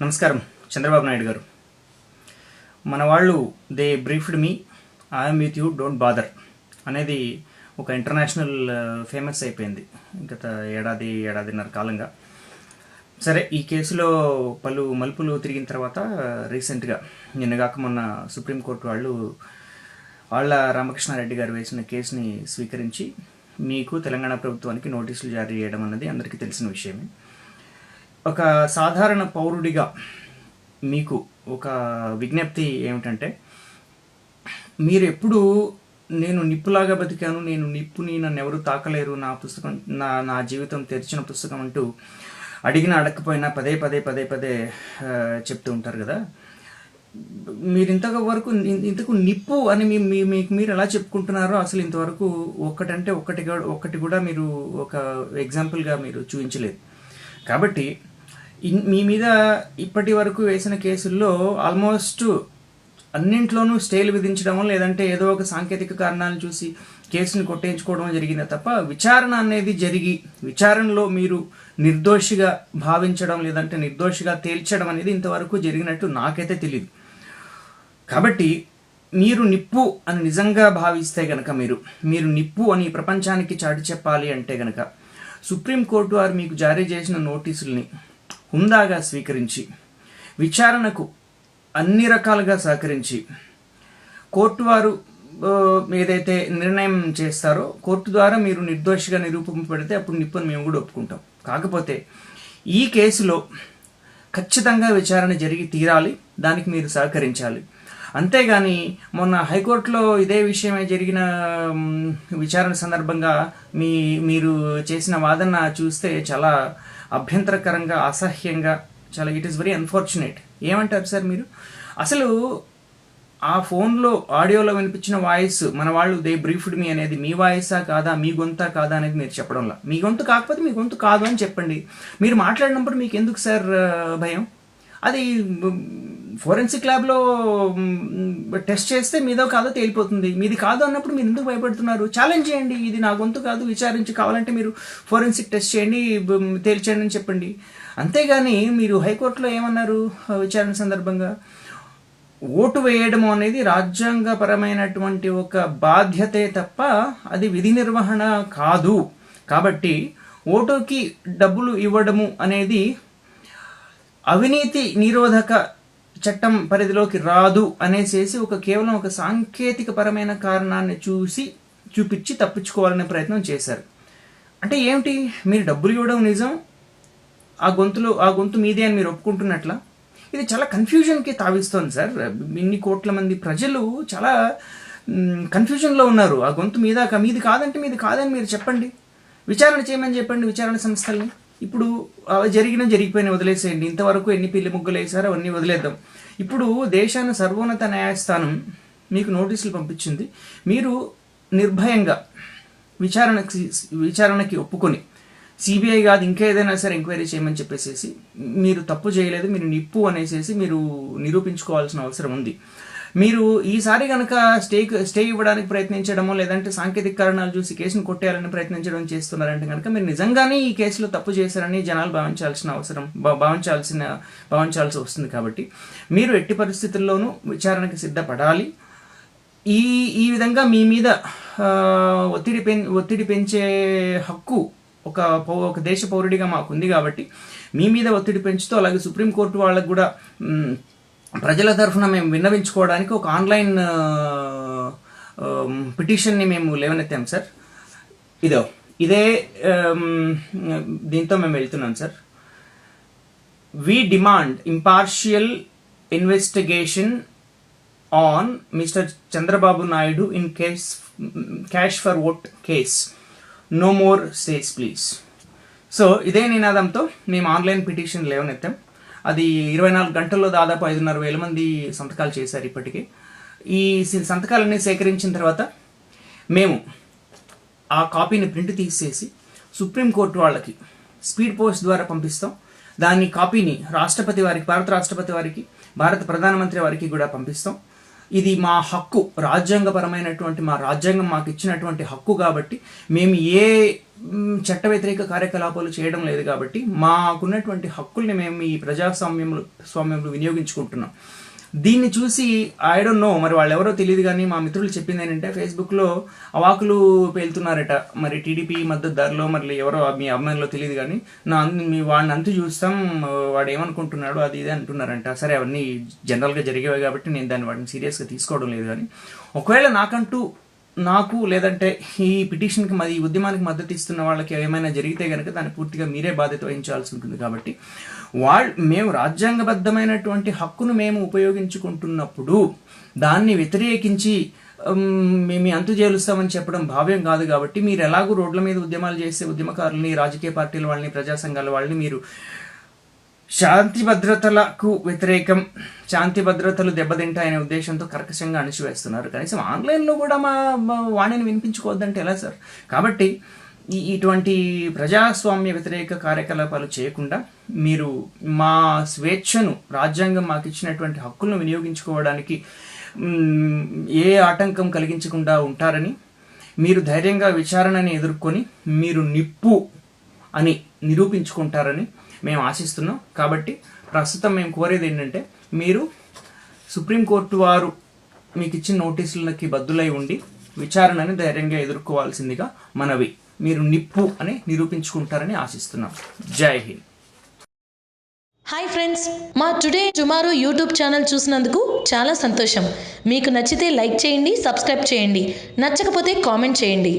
నమస్కారం. చంద్రబాబు నాయుడు గారు, మన వాళ్ళు they briefed me, I'm with you, don't bother అనేది ఒక ఇంటర్నేషనల్ ఫేమస్ అయిపోయింది గత ఏడాదిన్నర కాలంగా. సరే, ఈ కేసులో పలు మలుపులు తిరిగిన తర్వాత రీసెంట్గా నిన్నగాక మొన్న సుప్రీంకోర్టు వాళ్ళు ఆళ్ల రామకృష్ణారెడ్డి గారు వేసిన కేసుని స్వీకరించి మీకు తెలంగాణ ప్రభుత్వానికి నోటీసులు జారీ చేయడం అన్నది అందరికీ తెలిసిన విషయమే. ఒక సాధారణ పౌరుడిగా మీకు ఒక విజ్ఞప్తి ఏమిటంటే, మీరు ఎప్పుడు నేను నిప్పులాగా బతికాను, నేను నిప్పుని, నన్ను ఎవరు తాకలేరు, నా పుస్తకం నా జీవితం తెరిచిన పుస్తకం అంటూ అడిగినా అడగకపోయినా పదే పదే పదే పదే చెప్తూ ఉంటారు కదా. మీరు ఇంతకు నిప్పు అని మీకు మీరు ఎలా చెప్పుకుంటున్నారో అసలు ఇంతవరకు ఒక్కటి కూడా మీరు ఒక ఎగ్జాంపుల్గా మీరు చూపించలేదు. కాబట్టి మీ మీద ఇప్పటి వరకు వేసిన కేసుల్లో ఆల్మోస్ట్ అన్నింట్లోనూ స్టేలు విధించడమో లేదంటే ఏదో ఒక సాంకేతిక కారణాలను చూసి కేసుని కొట్టేయించుకోవడం జరిగిందే తప్ప, విచారణ అనేది జరిగి విచారణలో మీరు నిర్దోషిగా భావించడం లేదంటే నిర్దోషిగా తేల్చడం అనేది ఇంతవరకు జరిగినట్టు నాకైతే తెలియదు. కాబట్టి మీరు నిప్పు అని నిజంగా భావిస్తే గనక, మీరు నిప్పు అని ప్రపంచానికి చాటి చెప్పాలి అంటే గనక, సుప్రీంకోర్టు వారు మీకు జారీ చేసిన నోటీసుల్ని హుందాగా స్వీకరించి, విచారణకు అన్ని రకాలుగా సహకరించి, కోర్టు వారు ఏదైతే నిర్ణయం చేస్తారో కోర్టు ద్వారా మీరు నిర్దోషిగా నిరూపింపబడితే అప్పుడు నిప్పుని మేము కూడా ఒప్పుకుంటాం. కాకపోతే ఈ కేసులో ఖచ్చితంగా విచారణ జరిగి తీరాలి, దానికి మీరు సహకరించాలి. అంతేగాని మొన్న హైకోర్టులో ఇదే విషయమే జరిగిన విచారణ సందర్భంగా మీరు చేసిన వాదన చూస్తే చాలా అభ్యంతరకరంగా, అసహ్యంగా, చాలా ఇట్ ఈస్ వెరీ అన్ఫార్చునేట్. ఏమంటారు సార్ మీరు? అసలు ఆ ఫోన్లో ఆడియోలో వినిపించిన వాయిస్ మన వాళ్ళు దే బ్రీఫ్డ్ మీ అనేది మీ వాయిసా కాదా, మీ గొంతా కాదా అనేది మీరు చెప్పడంలా. మీ గొంతు కాకపోతే మీ గొంతు కాదు అని చెప్పండి. మీరు మాట్లాడినప్పుడు మీకు ఎందుకు సార్ భయం? అది ఫోరెన్సిక్ ల్యాబ్లో టెస్ట్ చేస్తే మీదో కాదో తేలిపోతుంది. మీది కాదు అన్నప్పుడు మీరు ఎందుకు భయపడుతున్నారు? ఛాలెంజ్ చేయండి, ఇది నా గొంతు కాదు, విచారించి కావాలంటే మీరు ఫోరెన్సిక్ టెస్ట్ చేయండి, తేల్చేయండి అని చెప్పండి. అంతేగాని మీరు హైకోర్టులో ఏమన్నారు విచారణ సందర్భంగా? ఓటు వేయడము అనేది రాజ్యాంగపరమైనటువంటి ఒక బాధ్యతే తప్ప అది విధి నిర్వహణ కాదు. కాబట్టి ఓటుకి డబ్బులు ఇవ్వడము అనేది అవినీతి నిరోధక చట్టం పరిధిలోకి రాదు అనేసేసి కేవలం ఒక సాంకేతిక పరమైన కారణాన్ని చూపించి తప్పించుకోవాలనే ప్రయత్నం చేశారు. అంటే ఏమిటి? మీరు డబ్బులు ఇవ్వడం నిజం, ఆ గొంతు మీదే అని మీరు ఒప్పుకుంటున్నట్లా? ఇది చాలా కన్ఫ్యూజన్కి తావిస్తోంది సార్. ఇన్ని కోట్ల మంది ప్రజలు చాలా కన్ఫ్యూజన్లో ఉన్నారు. ఆ గొంతు మీది కాదంటే మీది కాదని మీరు చెప్పండి, విచారణ చేయమని చెప్పండి విచారణ సంస్థల్ని. ఇప్పుడు జరిగిపోయిన వదిలేసేయండి. ఇంతవరకు ఎన్ని పిల్లి ముగ్గులు వేసారో అవన్నీ వదిలేద్దాం. ఇప్పుడు దేశాన్ని సర్వోన్నత న్యాయస్థానం మీకు నోటీసులు పంపించింది. మీరు నిర్భయంగా విచారణకి ఒప్పుకొని సిబిఐ కాదు ఇంకేదైనా సరే ఎంక్వైరీ చేయమని చెప్పేసి, మీరు తప్పు చేయలేదు, మీరు నిప్పు అనేసి మీరు నిరూపించుకోవాల్సిన అవసరం ఉంది. మీరు ఈసారి కనుక స్టే ఇవ్వడానికి ప్రయత్నించడమో లేదంటే సాంకేతిక కారణాలు చూసి కేసును కొట్టేయాలని ప్రయత్నించడం చేస్తున్నారంటే కనుక మీరు నిజంగానే ఈ కేసులో తప్పు చేశారని జనాలు భావించాల్సి వస్తుంది. కాబట్టి మీరు ఎట్టి పరిస్థితుల్లోనూ విచారణకి సిద్ధపడాలి. ఈ విధంగా మీ మీద ఒత్తిడి పెంచే హక్కు ఒక దేశ పౌరుడిగా మాకు ఉంది. కాబట్టి మీ మీద ఒత్తిడి పెంచుతూ, అలాగే సుప్రీంకోర్టు వాళ్ళకు కూడా ప్రజల తరఫున మేము విన్నవించుకోవడానికి ఒక ఆన్లైన్ పిటిషన్ని మేము లేవనెత్తాం సార్. ఇదే దీంతో మేము వెళ్తున్నాం sir. We demand impartial investigation on mister Chandrababu Naidu in cash for vote case. No more stays please. So ఇదే నినాదంతో మేము ఆన్లైన్ పిటిషన్ లేవనెత్తాం. అది 24 గంటల్లో దాదాపు 5,500 మంది సంతకాలు చేశారు ఇప్పటికే. ఈ సంతకాలన్నీ సేకరించిన తర్వాత మేము ఆ కాపీని ప్రింట్ తీసేసి సుప్రీంకోర్టు వాళ్ళకి స్పీడ్ పోస్ట్ ద్వారా పంపిస్తాం. దాని కాపీని భారత రాష్ట్రపతి వారికి, భారత ప్రధానమంత్రి వారికి కూడా పంపిస్తాం. ఇది మా హక్కు, రాజ్యాంగపరమైనటువంటి మా రాజ్యాంగం మాకు ఇచ్చినటువంటి హక్కు కాబట్టి మేము ఏ చట్ట వ్యతిరేక కార్యకలాపాలు చేయడం లేదు కాబట్టి మాకున్నటువంటి హక్కుల్ని మేము ఈ స్వామ్యంలో వినియోగించుకుంటున్నాం. దీన్ని చూసి ఐ డోంట్ నో, మరి వాళ్ళు ఎవరో తెలియదు, కానీ మా మిత్రులు చెప్పింది ఏంటంటే ఫేస్బుక్లో అవాకులు పేలుతున్నారట. మరి టీడీపీ మద్దతుదారులో మరి ఎవరో మీ అభిమానులో తెలియదు, కానీ మీ వాడిని అంతు చూస్తాం, వాడు ఏమనుకుంటున్నాడు అది ఇది అంటున్నారంట. సరే, అవన్నీ జనరల్గా జరిగేవి కాబట్టి నేను వాటిని సీరియస్గా తీసుకోవడం లేదు. కానీ ఒకవేళ నాకు లేదంటే ఈ పిటిషన్కి ఈ ఉద్యమానికి మద్దతు ఇస్తున్న వాళ్ళకి ఏమైనా జరిగితే కనుక దాన్ని పూర్తిగా మీరే బాధ్యత వహించాల్సి ఉంటుంది. కాబట్టి మేము రాజ్యాంగబద్ధమైనటువంటి హక్కును మేము ఉపయోగించుకుంటున్నప్పుడు దాన్ని వ్యతిరేకించి మేము అంతు చేలుస్తామని చెప్పడం భావ్యం కాదు. కాబట్టి మీరు ఎలాగూ రోడ్ల మీద ఉద్యమాలు చేసే ఉద్యమకారులని, రాజకీయ పార్టీల వాళ్ళని, ప్రజా సంఘాల వాళ్ళని మీరు శాంతి భద్రతలకు వ్యతిరేకం, శాంతి భద్రతలు దెబ్బతింటాయనే ఉద్దేశంతో కర్కశంగా అణిచివేస్తున్నారు. కనీసం ఆన్లైన్లో కూడా మా వాణిని వినిపించుకోవద్దంటే ఎలా సార్? కాబట్టి ఇటువంటి ప్రజాస్వామ్య వ్యతిరేక కార్యకలాపాలు చేయకుండా మీరు మా స్వేచ్ఛను, రాజ్యాంగం మాకు ఇచ్చినటువంటి హక్కులను వినియోగించుకోవడానికి ఏ ఆటంకం కలిగించకుండా ఉంటారని, మీరు ధైర్యంగా విచారణని ఎదుర్కొని మీరు నిప్పు అని నిరూపించుకుంటారని మేము ఆశిస్తున్నాం. కాబట్టి ప్రస్తుతం మేము కోరేది ఏంటంటే మీరు సుప్రీంకోర్టు వారు మీకు ఇచ్చిన నోటీసులకి బద్దులై ఉండి విచారణని ధైర్యంగా ఎదుర్కోవాల్సిందిగా మనవి. మీరు నిప్పు అని నిరూపించుకుంటారని ఆశిస్తున్నాం. జై హింద్. హాయ్ ఫ్రెండ్స్, మా టుడే టుమారో యూట్యూబ్ ఛానల్ చూసినందుకు చాలా సంతోషం. మీకు నచ్చితే లైక్ చేయండి, సబ్స్క్రైబ్ చేయండి, నచ్చకపోతే కామెంట్ చేయండి.